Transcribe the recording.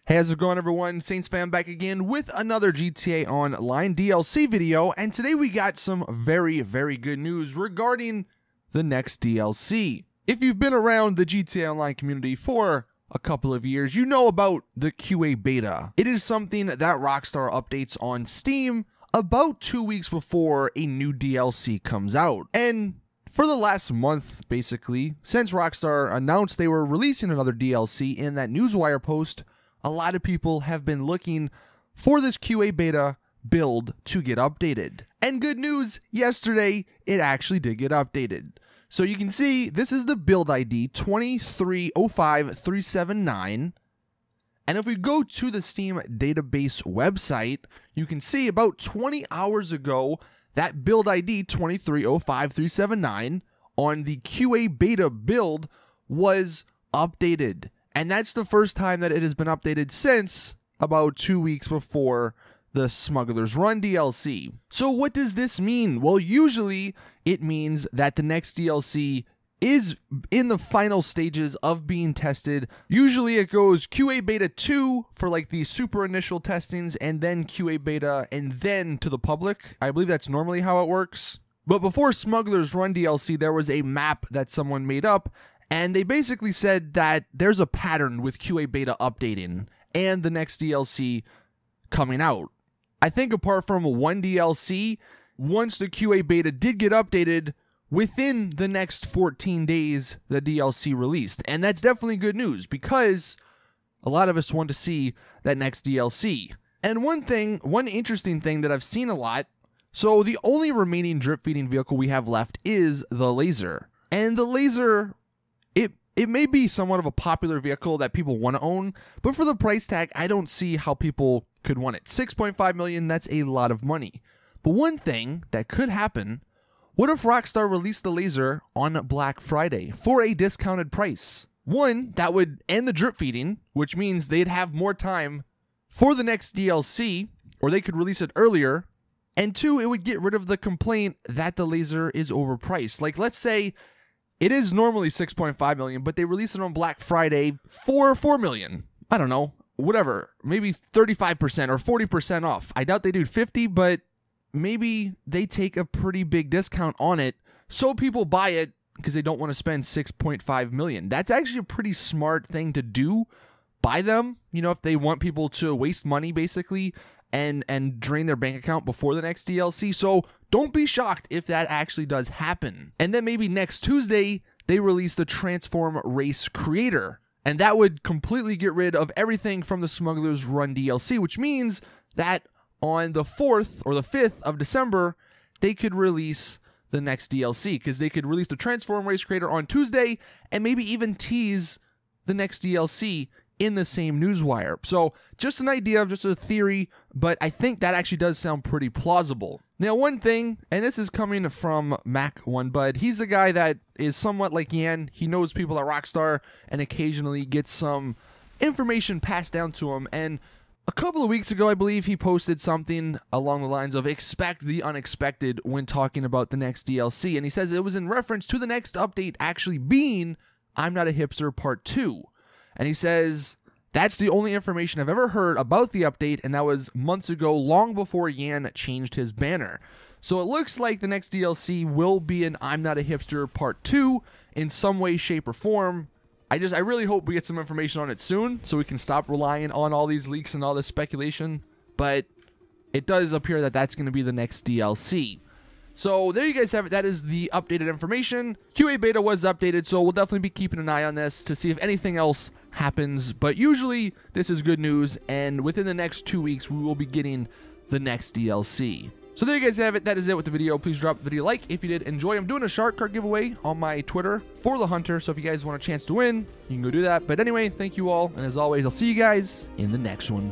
Hey, how's it going, everyone? Saintsfan back again with another GTA Online DLC video, and today we got some very good news regarding the next DLC. If you've been around the GTA Online community for a couple of years, you know about the QA beta. It is something that Rockstar updates on Steam about 2 weeks before a new DLC comes out. And for the last month, basically, since Rockstar announced they were releasing another DLC in that Newswire post, a lot of people have been looking for this QA beta build to get updated. And good news, yesterday it actually did get updated. So you can see this is the build ID 2305379. And if we go to the Steam database website, you can see about 20 hours ago, that build ID 2305379 on the QA beta build was updated. And that's the first time that it has been updated since about 2 weeks before the Smuggler's Run DLC. So what does this mean? Well, usually it means that the next DLC is in the final stages of being tested. Usually it goes QA beta 2 for like the super initial testings, and then QA beta, and then to the public. I believe that's normally how it works. But before Smuggler's Run DLC, there was a map that someone made up, and they basically said that there's a pattern with QA beta updating and the next DLC coming out. I think apart from one DLC, once the QA beta did get updated, within the next 14 days, the DLC released. And that's definitely good news because a lot of us want to see that next DLC. And one interesting thing that I've seen a lot, so the only remaining drip feeding vehicle we have left is the Laser. And the Laser, it may be somewhat of a popular vehicle that people want to own, but for the price tag, I don't see how people could want it. 6.5 million, that's a lot of money. But one thing that could happen, what if Rockstar released the Laser on Black Friday for a discounted price? One, that would end the drip feeding, which means they'd have more time for the next DLC, or they could release it earlier. And two, it would get rid of the complaint that the Laser is overpriced. Like, let's say it is normally 6.5 million, but they release it on Black Friday for 4 million. I don't know, whatever, maybe 35% or 40% off. I doubt they do 50, but maybe they take a pretty big discount on it so people buy it because they don't want to spend 6.5 million. That's actually a pretty smart thing to do by them, you know, if they want people to waste money basically and drain their bank account before the next DLC. So don't be shocked if that actually does happen. And then maybe next Tuesday they release the Transform Race Creator, and that would completely get rid of everything from the Smuggler's Run DLC, which means that on the 4th or the 5th of December, they could release the next DLC, because they could release the Transform Race Creator on Tuesday and maybe even tease the next DLC in the same newswire. So just an idea, just a theory, but I think that actually does sound pretty plausible. Now, one thing, and this is coming from Mac1Bud, he's a guy that is somewhat like Yan. He knows people at Rockstar and occasionally gets some information passed down to him, and a couple of weeks ago, I believe he posted something along the lines of expect the unexpected when talking about the next DLC. And he says it was in reference to the next update actually being I'm Not a Hipster Part 2. And he says that's the only information I've ever heard about the update, and that was months ago, long before Yan changed his banner. So it looks like the next DLC will be an I'm Not a Hipster Part 2 in some way, shape, or form. I really hope we get some information on it soon so we can stop relying on all these leaks and all this speculation. But it does appear that that's going to be the next DLC. So there you guys have it. That is the updated information. QA beta was updated, so we'll definitely be keeping an eye on this to see if anything else happens. But usually this is good news, and within the next 2 weeks we will be getting the next DLC. So there you guys have it. That is it with the video. Please drop the video a like if you did enjoy. I'm doing a shark card giveaway on my Twitter for the Hunter, so if you guys want a chance to win, you can go do that. But anyway, thank you all, and as always, I'll see you guys in the next one.